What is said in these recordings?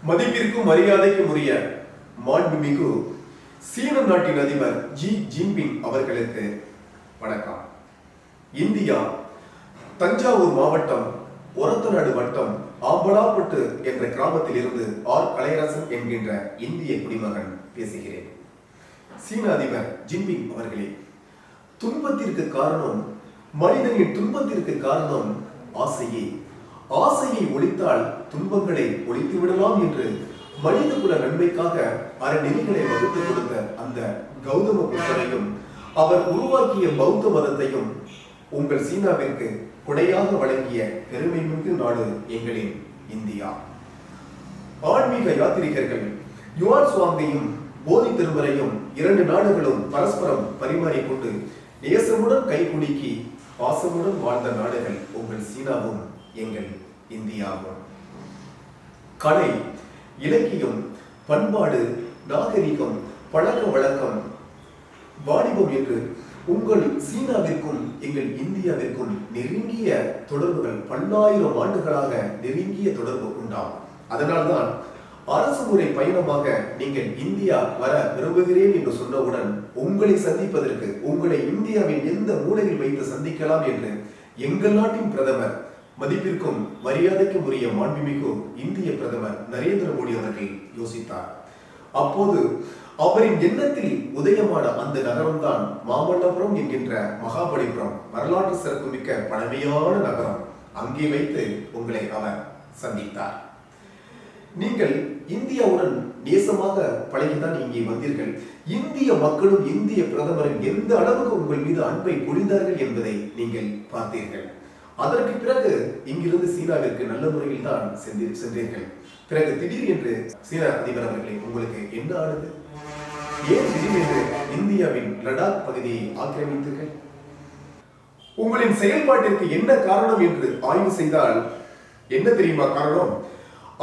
மதிப்பிற்கும் மரியாதைக்கும் உரிய மாண்புமிகு சீன நாட்டின் அதிபர் ஜி ஜின்பிங் அவர்களுக்கு வணக்கம். இந்தியா தஞ்சாவூர் மாவட்டம் ஒரத்தநாடு வட்டம் ஆம்பலாப்பட்டு என்ற கிராமத்தில் இருந்து ஆர் கலையரசன் என்கின்ற இந்திய குடிமகன் பேசுகிறேன். சீன அதிபர் ஜின்பிங் அவர்களே, துன்பத்திற்கு காரணம் மனிதனின் துன்பத்திற்கு காரணம் ஆசையே. ஆசையை ஒழித்தால் துன்பங்களை ஒழித்து விடலாம் என்று மனித குல நன்மைக்காக அறநெறிகளை வகுத்துக் கொடுத்த அந்த கௌதம புத்தரையும் அவர் உருவாக்கிய பௌத்த மதத்தையும் உங்கள் சீனாவிற்கு கொடையாக வழங்கிய பெருமைமிகு நாடு எங்களின் இந்தியா. ஆன்மீக யாத்திரிகர்கள் யுவான் சுவாங்கையும் போதி திருமறையும் இரண்டு நாடுகளும் பரஸ்பரம் பரிமாறிக்கொண்டு நேசமுடன் கைகுலுக்கி பாசமுடன் வாழ்ந்த நாடுகள் உங்கள் சீனாவும் எங்கள் இந்தியாவும். கலை, இலக்கியம், பண்பாடு, நாகரிகம், பழக்க வழக்கம், வாணிபம் என்று உங்கள் சீனாவிற்கும் எங்கள் இந்தியாவிற்கும் நெருங்கிய தொடர்புகள் பல்லாயிரம் ஆண்டுகளாக நெருங்கிய தொடர்பு உண்டாம். அதனால்தான் அரசு முறை பயணமாக நீங்கள் இந்தியா வர விரும்புகிறேன் என்று சொன்னவுடன் உங்களை சந்திப்பதற்கு உங்களை இந்தியாவின் எந்த மூலையில் வைத்து சந்திக்கலாம் என்று எங்கள் நாட்டின் பிரதமர் மதிப்பிற்கும் மரியாதைக்கும் உரிய மாண்புமிகு இந்திய பிரதமர் நரேந்திர மோடி அவர்கள் யோசித்தார். அப்போது அவரின் எண்ணத்தில் உதயமான அந்த நகரம்தான் மாமல்லபுரம் என்கின்ற மகாபலிபுரம், வரலாற்று சிறப்புமிக்க பழமையான நகரம். அங்கே வைத்து உங்களை அவர் சந்தித்தார். நீங்கள் இந்தியாவுடன் நேசமாக பழகிதான் இங்கே வந்தீர்கள். இந்திய மக்களும் இந்திய பிரதமரும் எந்த அளவுக்கு உங்கள் மீது அன்பை பொழிந்தார்கள் என்பதை நீங்கள் பார்த்தீர்கள். அதற்கு பிறகு இங்கிருந்து சீனாவிற்கு நல்ல முறையில் தான் சென்றீர்கள். பிறகு திடீர் என்று சீன அதிபர் அவர்களை உங்களுக்கு என்ன ஆனது? ஏன் திடீரென்று இந்தியாவின் லடாக் பகுதியை ஆக்கிரமித்தீர்கள்? உங்களின் செயல்பாட்டிற்கு என்ன காரணம் என்று ஆய்வு செய்தால் என்ன தெரியுமா காரணம்?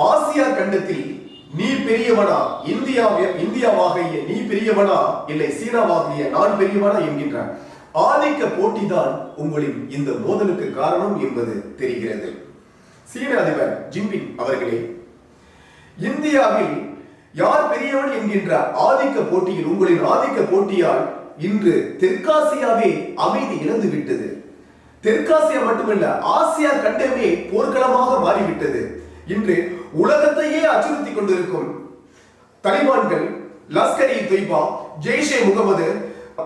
ஆசியா கண்டத்தில் நீ பெரியவனா, இந்தியாவாகிய நீ பெரியவனா, இல்லை சீனாவாகிய நான் பெரியவனா என்கின்ற ஆதிக்க போட்டிதான் உங்களின் இந்த மோதலுக்கு காரணம் என்பது தெரிகிறது. சீன அதிபர் ஜின்பிங் அவர்களே, இந்தியாவில் யார் பெரியவன் என்கின்ற ஆதிக்க போட்டியில் உங்களின் ஆதிக்க போட்டியால் இன்று தெற்காசியாவே அமைதி இழந்து விட்டது. தெற்காசியா மட்டுமல்ல, ஆசியா கண்டமே போர்க்களமாக மாறிவிட்டது. இன்று உலகத்தையே அச்சுறுத்தி கொண்டிருக்கும் தலிபான்கள், லஷ்கர் இ தொய்பா, ஜெய்ஷே முகமது,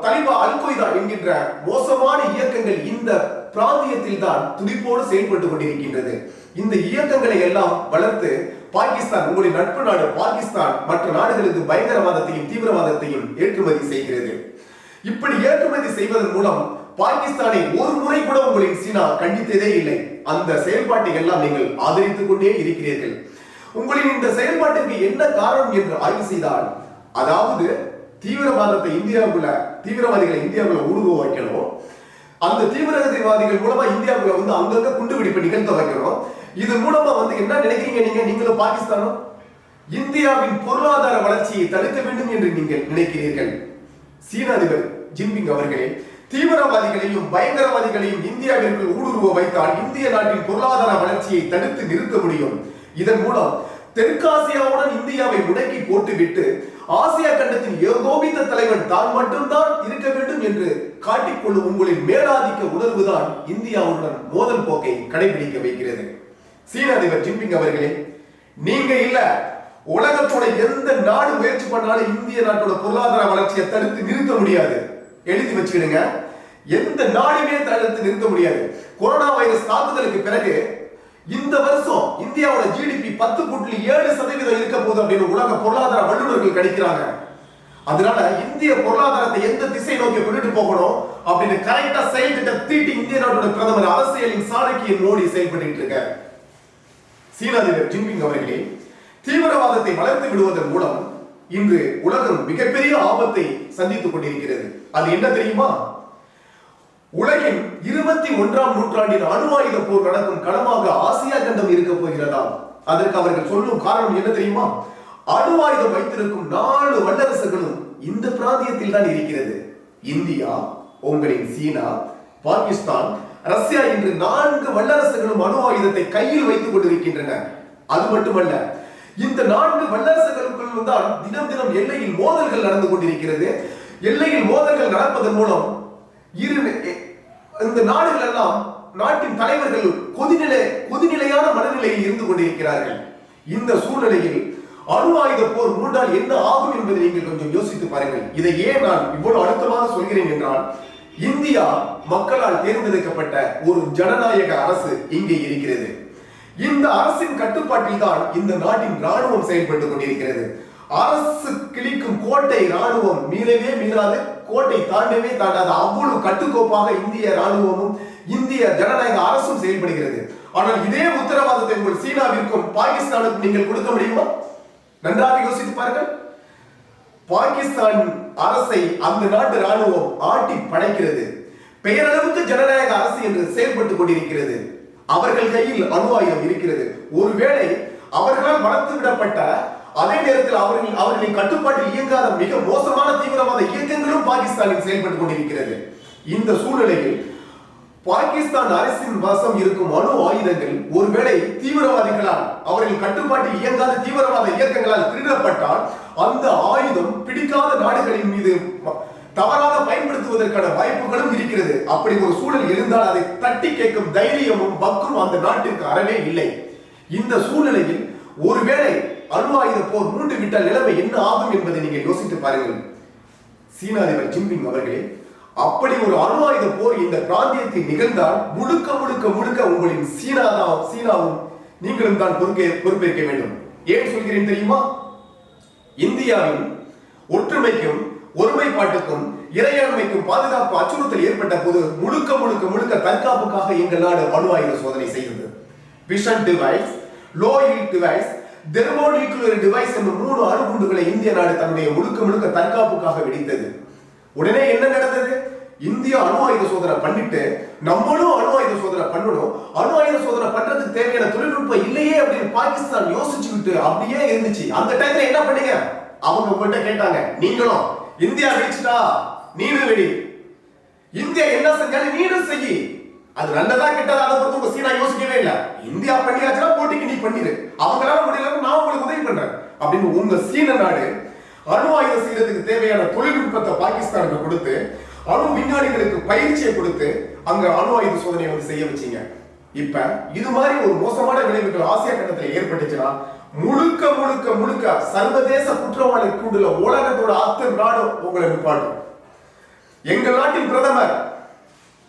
தலிபா அல்-கொய்தா என்கின்ற மோசமான இயக்கங்கள் இந்த பிராந்தியத்தில் தான் துடிப்போடு செயல்பட்டு கொண்டிருக்கின்றது. இந்த இயக்கங்களை எல்லாம் வளர்த்து பாகிஸ்தான், உங்களின் நட்பு நாடு பாகிஸ்தான், மற்ற நாடுகளுக்கு பயங்கரவாதத்தையும் தீவிரவாதத்தையும் ஏற்றுமதி செய்கிறது. இப்படி ஏற்றுமதி செய்வதன் மூலம் பாகிஸ்தானை ஒரு முறை கூட உங்களின் சீனா கண்டித்ததே இல்லை. அந்த செயல்பாட்டை எல்லாம் நீங்கள் ஆதரித்துக் கொண்டே இருக்கிறீர்கள். உங்களின் இந்த செயல்பாட்டிற்கு என்ன காரணம் என்று ஆய்வு செய்தால், அதாவது தீவிரவாதத்தை தீவிரவாதிகளை இந்தியாவுக்குள்ள ஊடுருவ வைக்கணும். அந்த தீவிரவாதிகள் மூலமா இந்தியாவுக்குள்ள வந்து அங்கங்க குண்டுவெடிப்பு நிகழ்த்த வைக்கணும். இது மூலமா வந்து என்ன நினைக்கிறீங்க? நீங்களும் பாகிஸ்தானும் இந்தியாவின் பொருளாதார வளர்ச்சியை தடுக்க வேண்டும் என்று நீங்கள் நினைக்கிறீர்கள். சீன அதிபர் ஜின்பிங் அவர்களே, தீவிரவாதிகளையும் பயங்கரவாதிகளையும் இந்தியாவிற்குள் ஊடுருவ வைத்தால் இந்திய நாட்டின் பொருளாதார வளர்ச்சியை தடுத்து நிறுத்த முடியும். இதன் மூலம் தெற்காசியாவுடன் இந்தியாவை முடக்கி போட்டுவிட்டு ஆசியா கண்டத்தின் ஏகோபித்த தலைவன் தான் மட்டும்தான் இருக்க வேண்டும் என்று காட்டிக்கொள்ளும் உங்களின் மேலாதிக்க உணர்வுதான் இந்தியாவுடன் மோதல் போக்கை கடைபிடிக்க வைக்கிறது. சீன அதிபர் ஜின்பிங் அவர்களே, நீங்க இல்ல, உலகத்தோட எந்த நாடு முயற்சி பண்ணாலும் இந்திய நாட்டோட பொருளாதார வளர்ச்சியை தடுத்து நிறுத்த முடியாது. எழுதி வச்சுக்கிடுங்க, எந்த நாடுமே தடுத்து நிறுத்த முடியாது. கொரோனா வைரஸ் தாக்குதலுக்கு பிறகு இந்த வருஷம் இந்தியாவோட ஜிடிபி 10.7% இருக்க போகுது அப்படின்னு உலக பொருளாதார வல்லுநர்கள் கணிக்கிறாங்க. அதனால இந்திய பொருளாதாரத்தை எந்த திசை நோக்கி கொண்டுட்டு போகணும் அப்படின்னு கரெக்டா செயல்திட்டம் தீட்டி இந்திய நாட்டோட பிரதமர் அரசியலின் சாணக்கிய மோடி செயல்பட்டு இருக்கார். சீன அதிபர் ஜின்பிங் அவர்களே, தீவிரவாதத்தை வளர்த்து விடுவதன் மூலம் இன்று உலகம் மிகப்பெரிய ஆபத்தை சந்தித்துக் கொண்டிருக்கிறது. அது என்ன தெரியுமா? உலகின் 21ஆம் நூற்றாண்டின் அணு ஆயுத போர் நடக்கும் களமாக ஆசியா கண்டம் இருக்க போகிறதா? அதற்கு அவர்கள் சொல்லும் காரணம் என்ன தெரியுமா? அணு ஆயுதம் வைத்திருக்கும் 4 வல்லரசுகளும் இந்த பிராந்தியத்தில் தான் இருக்கிறது. இந்தியா, உங்களின் சீனா, பாகிஸ்தான், ரஷ்யா என்று 4 வல்லரசுகளும் அணு ஆயுதத்தை கையில் வைத்துக் கொண்டிருக்கின்றன. அது மட்டுமல்ல, இந்த 4 வல்லரசுகளுக்குள் தான் தினம் தினம் எல்லையில் மோதல்கள் நடந்து கொண்டிருக்கிறது. எல்லையில் மோதல்கள் நடப்பதன் மூலம் இந்த நாடுகள் எல்லாம் நாட்டின் தலைவர்கள் கொதிநிலையான மனநிலையில் இருந்து கொண்டிருக்கிறார்கள். இந்த சூழ்நிலையில் அணு ஆயுத போர் மூண்டால் என்ன ஆகும் என்பதை நீங்கள் கொஞ்சம் யோசித்து பாருங்கள். இதை ஏன் நான் இவ்வளவு அழுத்தமாக சொல்கிறேன் என்றால், இந்தியா மக்களால் தேர்ந்தெடுக்கப்பட்ட ஒரு ஜனநாயக அரசு இங்கே இருக்கிறது. இந்த அரசின் கட்டுப்பாட்டில் தான் இந்த நாட்டின் ராணுவம் செயல்பட்டுக் கொண்டிருக்கிறது. அரசு கிழிக்கும் கோட்டை ராணுவம் மீறவே மீறாது, கோட்டை தாண்டவே தாண்டாது, அவ்வளவு கட்டுக்கோப்பாக இந்திய ராணுவமும் இந்திய ஜனநாயக அரசும் செயல்படுகிறது. ஆனால் இதே உத்தரவாதத்தை உங்கள் சீனாவிற்கும் பாகிஸ்தானுக்கும் நீங்கள் கொடுக்க முடியுமா? நன்றாக யோசித்து பாருங்கள். பாகிஸ்தான் அரசை அந்த நாட்டு ராணுவம் ஆட்டி படைக்கிறது. பெயரளவுக்கு ஜனநாயக அரசு என்று செயல்பட்டுக் கொண்டிருக்கிறது. அவர்கள் கையில் அணு ஆயுதம் இருக்கிறது. ஒருவேளை அவர்களால் வளர்த்து விடப்பட்ட, அதே நேரத்தில் அவர்களின் கட்டுப்பாட்டில் இயங்காத மிக மோசமான தீவிரவாத இயக்கங்களும் பாகிஸ்தானில் செயல்பட்டுக் கொண்டிருக்கிறது. இந்த சூழ்நிலையில் பாகிஸ்தான் அரசின் வசம் இருக்கும் அணு ஆயுதங்கள் ஒருவேளை தீவிரவாதிகளால், அவர்கள் கட்டுப்பாட்டில் இயங்காத தீவிரவாத இயக்கங்களால் திருடப்பட்டால் அந்த ஆயுதம் பிடிக்காத நாடுகளின் மீது தவறாக பயன்படுத்துவதற்கான வாய்ப்புகளும் இருக்கிறது. அப்படி ஒரு சூழல் இருந்தால் அதை தட்டி கேட்கும் தைரியமும் பக்கும் அந்த நாட்டிற்கு அறவே இல்லை. இந்த சூழ்நிலையில் ஒருவேளை அணு ஆயுத போர் மூண்டு விட்டால் நிலைமை என்ன ஆகும் என்பதை நீங்கள் யோசித்து பாருங்கள். சீன அதிபர் ஜின்பிங் அவர்களே, அப்படி ஒரு அணு ஆயுத போர் இந்த பிராந்தியத்தில் நிகழ்ந்தால் முழுக்க முழுக்க முழுக்க உங்களின் சீனாவும் நீங்களும் தான் பொறுப்பேற்க வேண்டும். ஏன் சொல்கிறேன் தெரியுமா? இந்தியாவின் ஒற்றுமைக்கும் ஒருமைப்பாட்டுக்கும் இறையாண்மைக்கும் பாதுகாப்பு அச்சுறுத்தல் ஏற்பட்ட போது முழுக்க முழுக்க முழுக்க தற்காப்புக்காக எங்கள் நாடு அணு ஆயுத சோதனை செய்தது. Vision device, low yield device, thermonuclear device என்ற 3 அணுகுண்டுகளை இந்திய நாடு தன்னுடைய முழுக்க முழுக்க தற்காப்புக்காக வெடித்தது. உடனே என்ன நடந்தது? இந்தியா அணு ஆயுத சோதனை பண்ணிட்டு நம்மளும் அணு ஆயுத சோதனை பண்ணணும், அணு ஆயுத சோதனை பண்றதுக்கு தேவையான தொழில்நுட்பம் இல்லையே அப்படின்னு பாகிஸ்தான் யோசிச்சுக்கிட்டு அப்படியே இருந்துச்சு. அந்த டைம்ல என்ன பண்ணீங்க? அவங்க உங்கள்கிட்ட கேட்டாங்க, நீங்களும் இந்தியா வெடிச்சுட்டா நீனும் வெடி, இந்தியா என்ன செஞ்சாலும் நீனும் செய்யி, அது நல்லதா கெட்டதா அதை பொறுத்து உங்க சீனா யோசிக்கவே இல்லை. இந்தியா பண்ணியாச்சுன்னா போட்டிக்கு நீ பண்ணிரு, அவங்களால முடியல நான் உங்களுக்கு உதவி பண்றேன் அப்படின்னு உங்க சீன நாடு அணு ஆயுதம் செய்யறதுக்கு தேவையான தொழில்நுட்பத்தை பாகிஸ்தானுக்கு கொடுத்து, அணு விஞ்ஞானிகளுக்கு பயிற்சியை கொடுத்து அங்க அணு ஆயுத சோதனை வந்து செய்ய வச்சீங்க. இப்ப இது மாதிரி ஒரு மோசமான விளைவுகள் ஆசியா கண்டத்தில் ஏற்பட்டுச்சுன்னா முழுக்க முழுக்க முழுக்க சர்வதேச குற்றவாளி கூண்டுல உலகத்தோட அத்தனை நாடும் உங்களை நிப்பாட்டும். எங்கள் நாட்டின் பிரதமர்,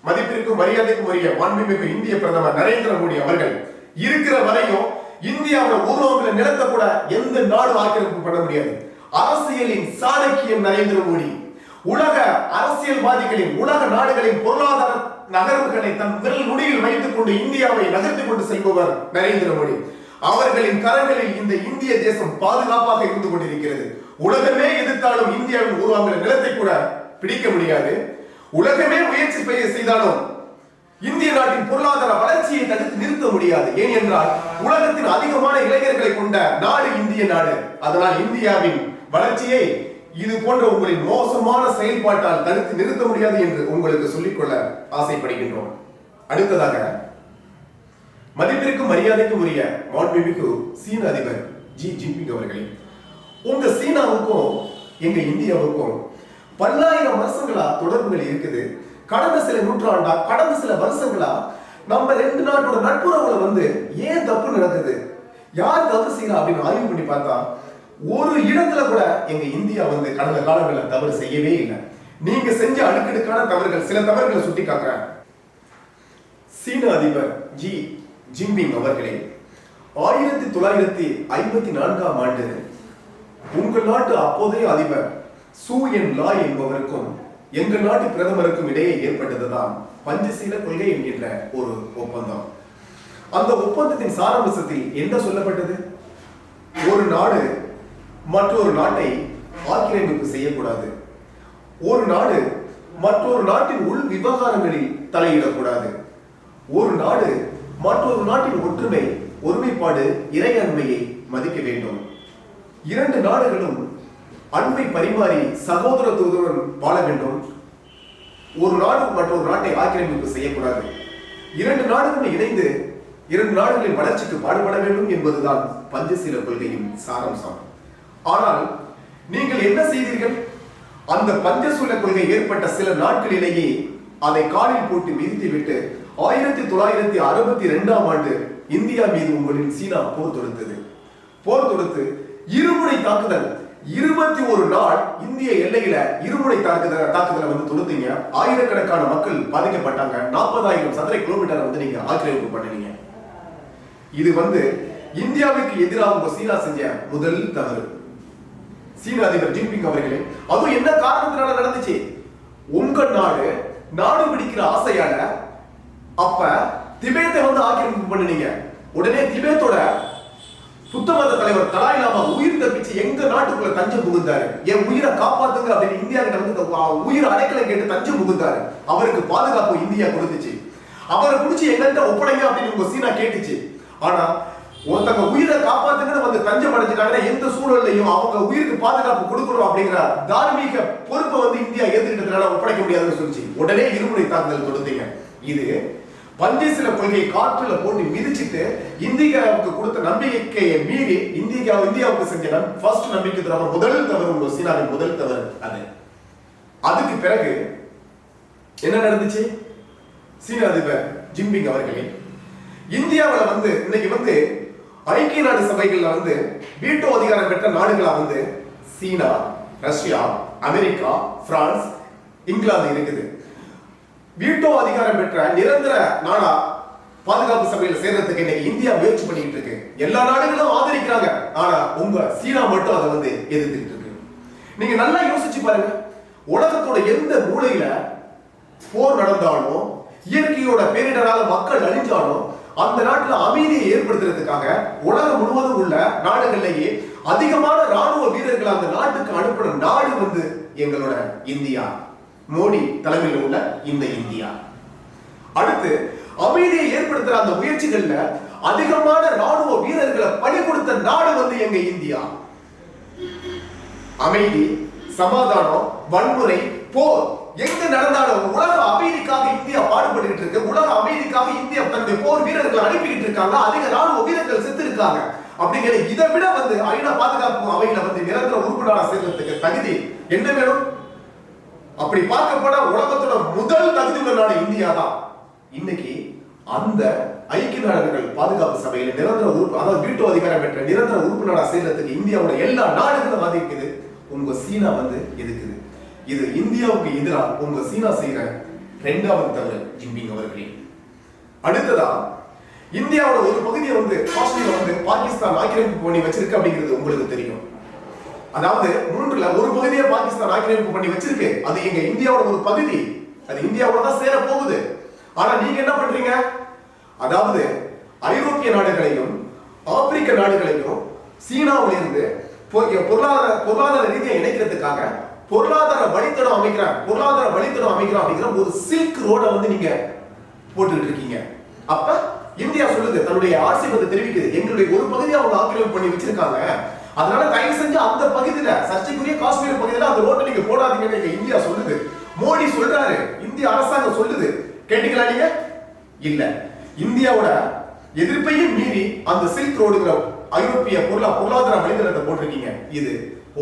மதிப்பிற்கும் மரியாதைக்கும் உரிய மாண்புமிகு இந்திய பிரதமர் நரேந்திர மோடி அவர்கள் இருக்கிற வரையும் இந்தியாவோட ஒரு நிலத்தை கூட எந்த நாடும் ஆக்கிரமிப்பு பண்ண முடியாது. அரசியலின் சாணக்கியம் நரேந்திர மோடி. உலக அரசியல்வாதிகளின், உலக நாடுகளின் பொருளாதார நகர்வுகளை தன் விரல் நுனியில் வைத்துக் கொண்டு இந்தியாவை நகர்த்திக் கொண்டு செல்பவர் நரேந்திர மோடி. அவர்களின் கரங்களில் இந்த இந்திய தேசம் பாதுகாப்பாக இருந்து கொண்டிருக்கிறது. உலகமே எதிர்த்தாலும் இந்தியாவின் உருவாங்கிற நிலத்தை கூட பிடிக்க முடியாது. உலகமே முயற்சி செய்தாலும் இந்திய நாட்டின் பொருளாதார வளர்ச்சியை தடுத்து நிறுத்த முடியாது. ஏன் என்றால் உலகத்தின் அதிகமான இளைஞர்களை கொண்ட நாடு இந்திய நாடு. அதனால் இந்தியாவின் வளர்ச்சியை இது போன்ற உங்களின் மோசமான செயல்பாட்டால் தடுத்து நிறுத்த முடியாது என்று உங்களுக்கு சொல்லிக்கொள்ள ஆசைப்படுகின்றோம். அடுத்ததாக, மதிப்பிற்கும் மரியாதைக்கும் உரிய மாண்புமிகு சீன அதிபர் ஜி ஜின்பிங் அவர்களே, உங்க சீனாவுக்கும் எங்க இந்தியாவுக்கும் பல்லாயிரம் வருஷங்களா தொடர்புகள் இருக்குது. கடந்த சில நூற்றாண்டா, கடந்த சில வருஷங்களா நம்ம 2 நாட்டோட நட்புறவுல வந்து ஏன் தப்பு நடக்குது, யார் தவறு செய்யலாம் அப்படின்னு ஆய்வு பண்ணி பார்த்தா ஒரு இடத்துல கூட எங்க இந்தியா வந்து கடந்த காலங்களில் தவறு செய்யவே இல்லை. நீங்க செஞ்ச அடுக்கடுக்கான தவறுகள், சில தவறுகளை சுட்டி காட்டுறேன். சீன அதிபர் ஜி ஜின்பிங் அவர்களே, 1954ஆம் ஆண்டு உங்கள் நாட்டு அப்போதைய அதிபர் சூ என் லாய் என்பவருக்கும் எங்கள் நாட்டு பிரதமருக்கும் இடையே ஏற்பட்டதுதான் பஞ்சசீல கொள்கை என்கின்ற ஒரு ஒப்பந்தம். அந்த ஒப்பந்தத்தின் சாராம்சத்தில் என்ன சொல்லப்பட்டது? ஒரு நாடு மற்றொரு நாட்டை ஆக்கிரமிப்பு செய்யக்கூடாது, ஒரு நாடு மற்றொரு நாட்டின் உள் விவகாரங்களில் தலையிடக்கூடாது, ஒரு நாடு மற்றொரு நாட்டின் ஒற்றுமை, ஒருமைப்பாடு, இறையாண்மையை மதிக்க வேண்டும், 2 நாடுகளும் அன்பை பரிமாறி சகோதரத்துவத்துடன் வாழ வேண்டும், ஒரு நாடு மற்றொரு நாட்டை ஆக்கிரமிப்பு செய்யக்கூடாது, 2 நாடுகளும் இணைந்து இரண்டு நாடுகளின் வளர்ச்சிக்கு பாடுபட வேண்டும் என்பதுதான் பஞ்சசீல கொள்கையின் சாராம்சம். ஆனால் நீங்கள் என்ன செய்தீர்கள்? அந்த பஞ்சசீல கொள்கை ஏற்பட்ட சில நாட்களிலேயே அதை காலில் போட்டு மிதித்துவிட்டு 1962ஆம் ஆண்டு இந்தியா மீது உங்களின் சீனா போர் தொடுத்தது. போர் தொடுத்து இருமுனை தாக்குதல், 21 நாள் இந்திய எல்லையில இருமுனை தாக்குதலை வந்து தொடுத்தீங்க. ஆயிரக்கணக்கான மக்கள் பாதிக்கப்பட்டாங்க. 40,000 சதுர கிலோமீட்டர் வந்து நீங்க ஆக்கிரமிப்பு பண்ணீங்க. இது வந்து இந்தியாவுக்கு எதிராக உங்க சீனா செஞ்ச முதல் தவறு. சீன அதிபர் ஜின்பிங் அவர்களே, அதுவும் என்ன காரணத்தினால நடந்துச்சு? உங்க நாடு பிடிக்கிற ஆசையால அப்ப திபேத்தை வந்து ஆக்கிரமிப்பு பண்ணுனீங்க. உடனே திபேத்தோட புத்த மத தலைவர் தலாய் லாமா உயிர் தப்பிச்சு எங்க நாட்டுக்குள்ள தஞ்சம் புகுந்தாரு. என் உயிரை காப்பாத்துங்க அப்படின்னு இந்தியா கிட்ட வந்து உயிர் அடைக்கலம் கேட்டு தஞ்சம் புகுந்தாரு. அவருக்கு பாதுகாப்பு இந்தியா கொடுத்துச்சு. அவரை பிடிச்சி எங்கள்கிட்ட ஒப்படைங்க அப்படின்னு உங்க சீனா கேட்டுச்சு. ஆனா ஒருத்தங்க உயிரை காப்பாத்துங்கன்னு வந்து தஞ்சம் அடைஞ்சிட்டாங்கன்னா எந்த சூழல்லையும் அவங்க உயிருக்கு பாதுகாப்பு கொடுக்கணும் அப்படிங்கிற தார்மீக பொறுப்பை வந்து இந்தியா ஏத்துக்கிட்டதுனால ஒப்படைக்க முடியாதுன்னு சொல்லிச்சு. உடனே இருமுனை தாக்குதல் தொடுத்தீங்க. இது பஞ்சசீல கொள்கையை காற்றுல போட்டு மிதிச்சிட்டு இந்தியாவுக்கு கொடுத்த நம்பிக்கையை மீறி இந்தியாவுக்கு செஞ்ச ஃபர்ஸ்ட் நம்பிக்கை துரோகம், முதல் தவறு உங்க சீனாவின் முதல் தவறு அது. அதுக்கு பிறகு என்ன நடந்துச்சு? சீன அதிபர் ஜின்பிங் அவர்களே, இந்தியாவில் வந்து இன்னைக்கு வந்து ஐக்கிய நாடு சபைகள்ல வந்து வீட்டோ அதிகாரம் பெற்ற நாடுகளா வந்து சீனா, ரஷ்யா, அமெரிக்கா, பிரான்ஸ், இங்கிலாந்து இருக்குது. வீட்டோ அதிகாரம் பெற்ற நிரந்தர நாடா பாதுகாப்பு சபையில சேர்றதுக்கு இன்னைக்கு இந்தியா முயற்சி பண்ணிட்டு இருக்கு. எல்லா நாடுகளும் ஆதரிக்கிறாங்க. ஆனா உங்க சீனா மட்டும் அதை வந்து எதிர்த்துட்டு இருக்கு. நீங்க நல்லா யோசிச்சு பாருங்க. உலகத்தோட எந்த மூலையில போர் நடந்தாலும், இயற்கையோட பேரிடரால மக்கள் அழிஞ்சாலும், அந்த நாட்டுல அமைதியை ஏற்படுத்துறதுக்காக உலகம் முழுவதும் உள்ள நாடுகளிலேயே அதிகமான ராணுவ வீரர்கள் அந்த நாட்டுக்கு அனுப்புற நாடு வந்து எங்களோட இந்தியா. மோடி தலைமையில் உள்ள இந்த இந்தியா. அடுத்து அமைதியை ஏற்படுத்துற அந்த முயற்சிகள்ல அதிகமான ராணுவ வீரர்களை பணி கொடுத்த நாடு வந்து எங்க இந்தியா. அமைதி, சமாதானம், வன்முறை, போர் எங்க நடந்தாலும் உலக அமைதிக்காக இந்தியா பாடுபட்டு இருக்கு. உலக அமைதிக்காக இந்தியா தன்னுடைய போர் வீரர்களை அனுப்பிக்கிட்டு இருக்காங்க. அதிக ராணுவ வீரர்கள் செத்து இருக்காங்க. அப்படிங்கிற இதை விட வந்து ஐநா பாதுகாப்பு அவையில வந்து நிரந்தர உறுப்பினராக சேர்றதுக்கு தகுதி என்ன வேணும்? அப்படி பார்க்கப்பட உலகத்தோட முதல் தகுதி உள்ள நாடு இந்தியா தான். இன்னைக்கு அந்த ஐக்கிய நாடுகள் பாதுகாப்பு சபையில நிரந்தர உறுப்பு, அதாவது வீட்டோ அதிகாரம் பெற்ற நிரந்தர உறுப்பினராக சேர்றதுக்கு இந்தியாவோட எல்லா நாடுகளும் ஆதரிக்குது. உங்க சீனா வந்து எதுக்குது? இது இந்தியாவுக்கு எதிராக உங்க சீனா செய்யற இரண்டாவது தவறு ஜின்பிங் அவர்களே. அடுத்ததா இந்தியாவோட ஒரு பகுதியை வந்து காஷ்மீரை வந்து பாகிஸ்தான் ஆக்கிரமிப்பு பண்ணி வச்சிருக்கு அப்படிங்கிறது உங்களுக்கு தெரியும். அதாவது மூன்றுல ஒரு பகுதியை பாகிஸ்தான் ஆக்கிரமிப்பு பண்ணி வச்சிருக்கு. அது எங்க இந்தியாவோட ஒரு பகுதி. அது இந்தியாவோட தான் சேர போகுது. ஆனா நீங்க என்ன பண்றீங்க? அதாவது ஐரோப்பிய நாடுகளையும் ஆப்பிரிக்க நாடுகளையும் சீனாவிலிருந்து பொருளாதார ரீதியை இணைக்கிறதுக்காக பொருளாதார வழித்தடம் அமைக்கிறோம் அப்படிங்கிற ஒரு சில்க் ரோட வந்து நீங்க போட்டுக்கிட்டு இருக்கீங்க. அப்ப இந்தியா சொல்லுது, தன்னுடைய ஆட்சேபத்தை தெரிவிக்குது, எங்களுடைய ஒரு பகுதியை அவங்க ஆக்கிரமிப்பு பண்ணி வச்சிருக்காங்க. அதனால தயவு செஞ்சு அந்த பகுதியில சர்ச்சைக்குரிய காஷ்மீர் பகுதியில அந்த ரோட்டை நீங்க போடாதீங்கன்னு இந்தியா சொல்லுது. மோடி சொல்றாரு, இந்திய அரசாங்கம் சொல்லுது. கேட்டீங்களா நீங்க? இல்ல. இந்தியாவோட எதிர்ப்பையும் மீறி அந்த சில்க் ரோடுங்கிற ஐரோப்பிய பொருளாதார வழித்தடத்தை போட்டிருக்கீங்க. இது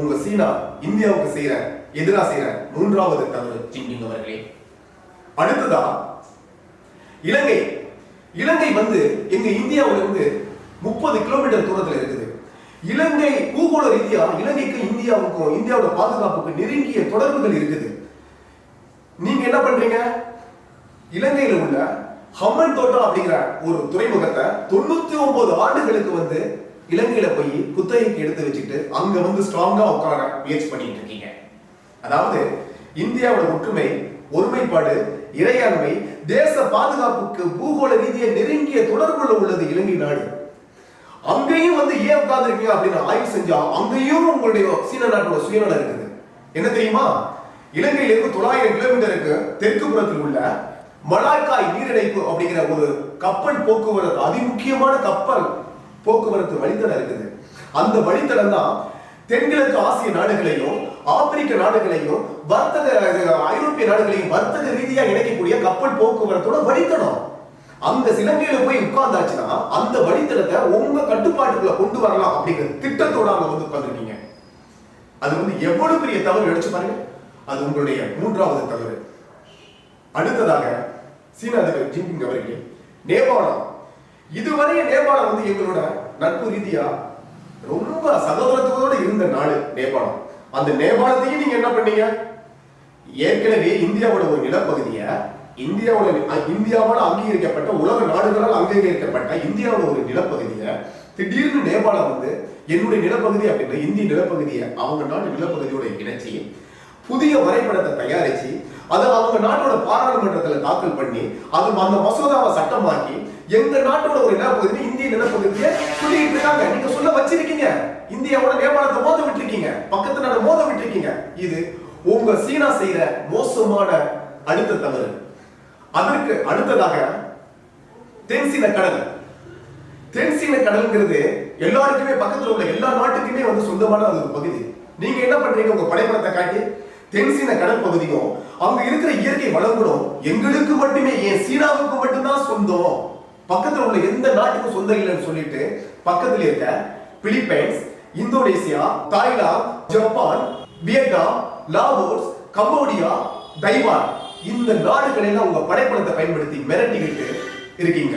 உங்க சீனா இந்தியாவுக்கு எதிராக செய்யற மூன்றாவது தவறு ஜின்பிங் அவர்களே. அடுத்ததா இலங்கை வந்து எங்க இந்தியாவில இருந்து 30 கிலோமீட்டர் தூரத்துல இருக்குது. இலங்கை பூகோள ரீதியா இலங்கைக்கும் இந்தியாவுக்கும் இந்தியாவோட பாதுகாப்புக்கு நெருங்கிய தொடர்புகள் இருக்குது. நீங்க என்ன பண்றீங்க? இலங்கையில உள்ள ஹம்மன் தோட்டம் அப்படிங்கிற ஒரு துறைமுகத்தை 99 ஆண்டுகளுக்கு வந்து இலங்கையில போய் குத்தகைக்கு எடுத்து வச்சுட்டு அங்க வந்து ஸ்ட்ராங்கா உட்கார முயற்சி பண்ணிட்டு இருக்கீங்க. அதாவது இந்தியாவோட ஒற்றுமை, ஒருமைப்பாடு, இறையாண்மை, தேச பாதுகாப்புக்கு பூகோள ரீதியை நெருங்கிய தொடர்புள்ள உள்ளது இலங்கை நாடு. அங்கேயும் வந்து ஏன் உட்கார்ந்து இருக்கீங்க அப்படின்னு ஆய்வு செஞ்சா அங்கேயும் உங்களுடைய சீன நாட்டோட சுயநலம் இருக்குது. என்ன தெரியுமா? இலங்கையில இருந்து 900 கிலோமீட்டருக்கு தெற்கு புறத்தில் உள்ள மலாக்காய் நீரிணைப்பு அப்படிங்கிற ஒரு கப்பல் போக்குவரத்து, அதிமுக்கியமான கப்பல் போக்குவரத்து வழித்தடம் இருக்குது. அந்த வழித்தடம் தான் தென்கிழக்கு ஆசிய நாடுகளையும் ஆப்பிரிக்க நாடுகளையும் ஐரோப்பிய நாடுகளையும் வர்த்தக ரீதியாக இணைக்கக்கூடிய கப்பல் போக்குவரத்தோட வழித்தடம். அந்த இலங்கையில போய் உட்கார்ந்தாச்சுன்னா அந்த வழித்தடத்தை உங்க கட்டுப்பாட்டுக்குள்ள கொண்டு வரலாம் அப்படிங்கிற திட்டத்தோட அங்க வந்து உட்கார்ந்துருக்கீங்க. அது வந்து எவ்வளவு பெரிய தவறு நினைச்சு பாருங்க. அது உங்களுடைய மூன்றாவது தவறு. அடுத்ததாக சீன அதிபர் ஜின்பிங் அவர்களே, நேபாளம், இதுவரை நேபாளம் வந்து எங்களோட நட்பு ரீதியா ரொம்ப சகோதரத்தோட இருந்த நாடு நேபாளம். அந்த நேபாளத்தையும் நீங்க என்ன பண்ணீங்க? ஏற்கனவே இந்தியாவோட ஒரு நிலப்பகுதியை இந்தியாவோட அங்கீகரிக்கப்பட்ட உலக நாடுகளால் அங்கீகரிக்கப்பட்ட இந்தியாவோட ஒரு நிலப்பகுதியை திடீர்னு நேபாளம் வந்து என்னுடைய நிலப்பகுதி அப்படின்ற இந்திய நிலப்பகுதியை அவங்க நாட்டு நிலப்பகுதியோட இணைச்சி புதிய வரைபடத்தை தயாரிச்சு அதை அவங்க நாட்டோட பாராளுமன்றத்தில் தாக்கல் பண்ணி அது அந்த மசோதாவை சட்டமாக்கி எங்க நாட்டோட ஒரு நிலப்பகுதி இந்திய நிலப்பகுதியை சொல்லிட்டு இருக்காங்க. நீங்க சொல்ல வச்சிருக்கீங்க, இந்தியாவோட நேபாளத்தை மோத விட்டுருக்கீங்க, பக்கத்து நாடு மோத விட்டுருக்கீங்க. இது உங்க சீனா செய்யற மோசமான அடுத்த தவறு. அதற்கு அடுத்ததாக தென்சீன கடல். தென்சீன கடல்ங்கிறது எல்லாருக்குமே பக்கத்துல உள்ள எல்லா நாட்டுக்குமே வந்து சொந்தமான ஒரு பகுதி. நீங்க என்ன பண்றீங்க? உங்க படைப்படத்தை காட்டி தென்சீன கடல் பகுதியும் அங்க இருக்கிற இயற்கை வளங்களும் எங்களுக்கு மட்டுமே, ஏன் சீனாவுக்கு மட்டும்தான் சொந்தம், பக்கத்துல உள்ள எந்த நாட்டுக்கும் சொந்தம் இல்லைன்னு சொல்லிட்டு பக்கத்துல இருக்க Philippines, Indonesia, Thailand, Japan, Vietnam, Laos, Cambodia, Taiwan, இந்த நாடுகளில் உங்க படைப்படத்தை பயன்படுத்தி மிரட்டிக்கிட்டு இருக்கீங்க.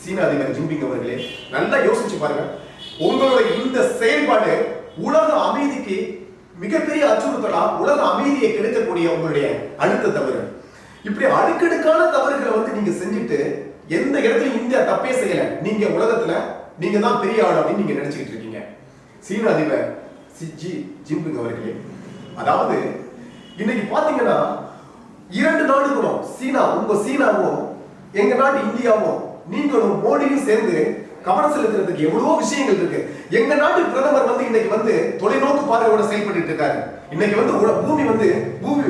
சீன அதிபர் ஜின்பிங் அவர்களே, நல்லா யோசிச்சு பாருங்க. உங்களுடைய இந்த செயல்பாடு உலக அமைதிக்கு மிகப்பெரிய அச்சுறுத்தலா, உலக அமைதியை கெடுக்கக்கூடிய உங்களுடைய அடுத்த தவறு. இப்படி அடுக்கடுக்கான தவறுகளை வந்து நீங்க செஞ்சுட்டு எந்த இடத்துல இந்தியா தப்பே செய்யல, நீங்க உலகத்துல நீங்க தான் பெரிய ஆள் அப்படின்னு நீங்க நினைச்சுக்கிட்டு இருக்கீங்க. சீன அதிபர் ஜி ஜின்பிங் அவர்களே, அதாவது இன்னைக்கு பாத்தீங்கன்னா இரண்டு நாடுகளும், உங்க சீனாவும் எங்க நாடு இந்தியாவும் நீங்களும் மோடியும் சேர்ந்து கவனம் செலுத்துறதுக்கு எவ்வளவோ விஷயங்கள் இருக்கு. எங்க நாட்டு பிரதமர் வந்து இன்னைக்கு வந்து தொலைநோக்கு பார்வையோட செயல்பட்டு இருக்காரு. இன்னைக்கு வந்து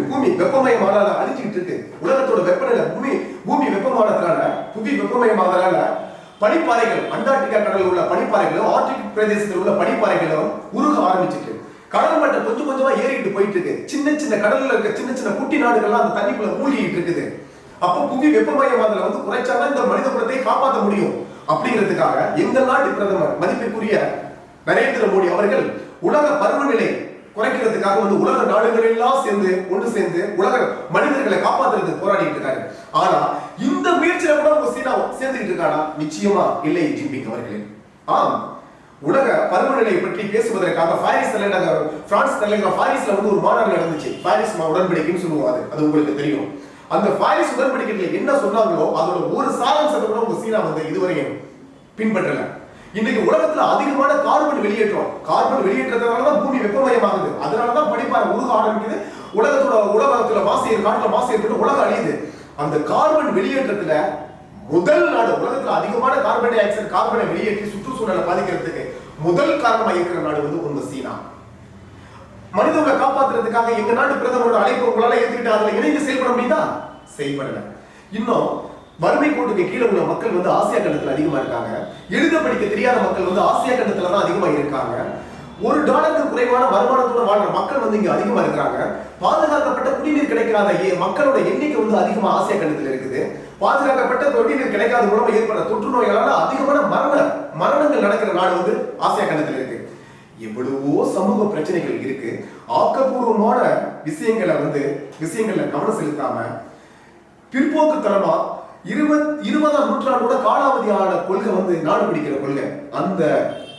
பூமி வெப்பமயமான அழிஞ்சுக்கிட்டு இருக்கு. உலகத்தோட வெப்பநிலை பூமி வெப்பமானதுனால, புவி வெப்பமயமானதுனால பனிப்பாறைகள், அண்டார்டிகா கடலில் உள்ள பனிப்பாறைகளும் ஆர்டிக் பிரதேசத்தில் உள்ள பனிப்பாறைகளும் உருக ஆரம்பிச்சிட்டு, கடல் மட்டம் கொஞ்சம் கொஞ்சமா ஏறிட்டு போயிட்டு இருக்கு. சின்ன சின்ன கடல்ல இருக்க சின்ன சின்ன குட்டி நாடுகள்லாம் அந்த தண்ணிக்குள்ள மூழ்கிட்டு இருக்குது. அப்போ புவி வெப்பமயமாதல வந்து குறைச்சாதான் இந்த மனித குலத்தை காப்பாற்ற முடியும். அப்படிங்கிறதுக்காக எங்கள் நாட்டு பிரதமர் மதிப்பிற்குரிய நரேந்திர மோடி அவர்கள் உலக பருவநிலை குறைக்கிறதுக்காக வந்து உலக நாடுகள் எல்லாம் ஒன்று சேர்ந்து உலக மனிதர்களை காப்பாற்றுறதுக்கு போராடிட்டு இருக்காரு. ஆனா இந்த முயற்சியில கூட உங்க சீனா சேர்ந்துட்டு இருக்கானா? நிச்சயமா இல்லை ஜின்பிங் அவர்களே. உலக பருவநிலையை பற்றி பேசுவதற்காக பிரான்ஸ் தலைநகர் பாரிஸ்ல வந்து ஒரு மாநாடு நடந்துச்சு. பாரிஸ் உடன்படிக்கைன்னு சொல்லுவாங்க, அது உங்களுக்கு தெரியும். அந்த பாரிஸ் உடன்படிக்கையில என்ன சொன்னாங்களோ அதோட ஒரு சாராம்சத்தை கூட உங்க சீனா வந்து இதுவரையும் பின்பற்றல. இன்னைக்கு உலகத்துல அதிகமான கார்பன் வெளியேற்றத்தினாலதான் பூமி வெப்பமயமாகுது. அதனாலதான் பனிப்பாறை உருக ஆரம்பிக்குது. உலகத்துல காட்டுல மாசு ஏற்பட்டு உலகம் அழியுது. அந்த கார்பன் வெளியேற்றத்துல முதல் நாடு, உலகத்துல அதிகமான கார்பன் டை ஆக்சைடு கார்பனை வெளியேற்றி சுற்றுச்சூழலை பாதிக்கிறதுக்கு முதல் காரணமா இருக்கிற நாடு வந்து உங்க சீனா. மனிதர்களை காப்பாற்றுறதுக்காக எங்க நாட்டு பிரதமரோட அழைப்பு உங்களால ஏற்றுக்கிட்டு அதுல இணைந்து செயல்பட முடியுதா? செயல்படல. இன்னும் வறுமை கோட்டுக்கு கீழே உள்ள மக்கள் வந்து ஆசியா கண்டத்துல அதிகமா இருக்காங்க. எழுத படிக்க தெரியாத மக்கள் வந்து ஆசியா கண்டத்துல தான் அதிகமா இருக்காங்க. $1 குறைவான வருமானத்தோட வாழ்ற மக்கள் வந்து இங்க அதிகமா இருக்கிறாங்க. பாதுகாக்கப்பட்ட குடிநீர் கிடைக்காத மக்களோட எண்ணிக்கை வந்து அதிகமா ஆசியா கண்டத்துல இருக்குது. பாதுகாக்கப்பட்ட குடிநீர் கிடைக்காத மூலமா ஏற்பட தொற்று நோயால அதிகமான மரணங்கள் நடக்கிற நாடு வந்து ஆசியா கண்டத்துல இருக்கு. எவ்வளவோ சமூக பிரச்சனைகள் இருக்கு. ஆக்கப்பூர்வமான விஷயங்கள்ல கவனம் செலுத்தாம பிற்போக்குத்தனமா 20ஆம் நூற்றாண்டோட காலாவதியான கொள்கை வந்து நாடு பிடிக்கிற கொள்கை, அந்த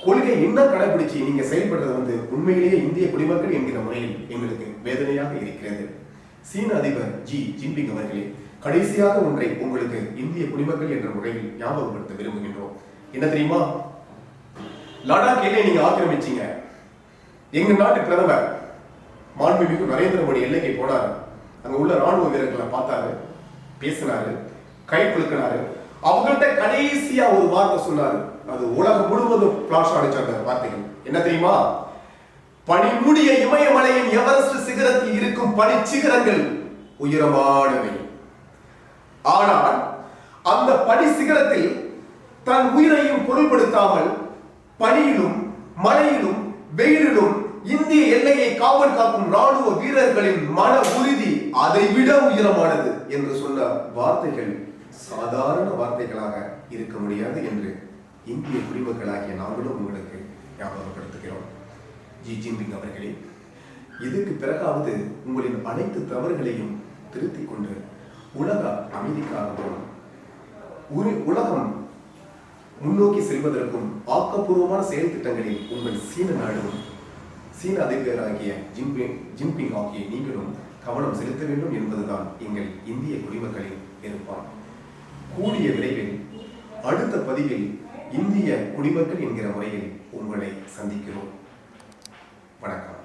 கொள்கை என்ன கடைபிடிச்சு நீங்க செயல்படுறது வந்து உண்மையிலேயே இந்திய குடிமக்கள் என்கிற முறையில் எங்களுக்கு வேதனையாக இருக்கிறது. சீன அதிபர் ஜின்பிங் அவர்களே, கடைசியாக ஒன்றை உங்களுக்கு இந்திய குடிமக்கள் என்ற முறையில் ஞாபகப்படுத்த விரும்புகின்றோம். என்ன தெரியுமா? லடாக் எல்லையை நீங்க ஆக்கிரமிச்சீங்க. எங்க நாட்டு பிரதமர் மாண்புமிகு நரேந்திர மோடி எல்லைக்கு போனாரு. அங்க உள்ள ராணுவ வீரர்களை பார்த்தாரு, பேசினாரு, கை குலுக்கினாரு. அவங்கள்ட்ட கடைசியா ஒரு வார்த்தை சொன்னாரு. அது உலகம் முழுவதும் பிளாஷ் அடிச்ச அந்த வார்த்தைகள் என்ன தெரியுமா? பனிமூடிய இமயமலையின் எவரெஸ்ட் சிகரத்தில் இருக்கும் பனிச்சிகரங்கள் உயரமானவை. ஆனால் அந்த பனி சிகரத்தில் தன் உயிரையும் பொருள்படுத்தாமல் பனியிலும் மழையிலும் வெயிலிலும் இந்திய எல்லையை காவல் காக்கும் ராணுவ வீரர்களின் மன உறுதி அதை விட உயரமானது என்று சொன்ன வார்த்தைகள் சாதாரண வார்த்தைகளாக இருக்க முடியாது என்று இந்திய குடிமக்களாகிய நாங்களும் உங்களுக்கு ஞாபகப்படுத்துகிறோம். ஜி ஜின்பிங் அவர்களே, இதுக்கு பிறகாவது உங்களின் அனைத்து தவறுகளையும் திருத்திக் கொண்டு உலக அமைதிக்காகவும் உலகம் முன்னோக்கி செல்வதற்கும் ஆக்கப்பூர்வமான செயல் திட்டங்களில் உங்கள் சீன அதிபராகிய ஜின்பிங் ஆகிய நீங்களும் கவனம் செலுத்த வேண்டும் என்பதுதான் எங்கள் இந்திய குடிமக்களின் விருப்பம். கூடிய விரைவில் அடுத்த பதிவில் இந்திய குடிமக்கள் என்கிற முறையில் உங்களை சந்திக்கிறோம். வணக்கம்.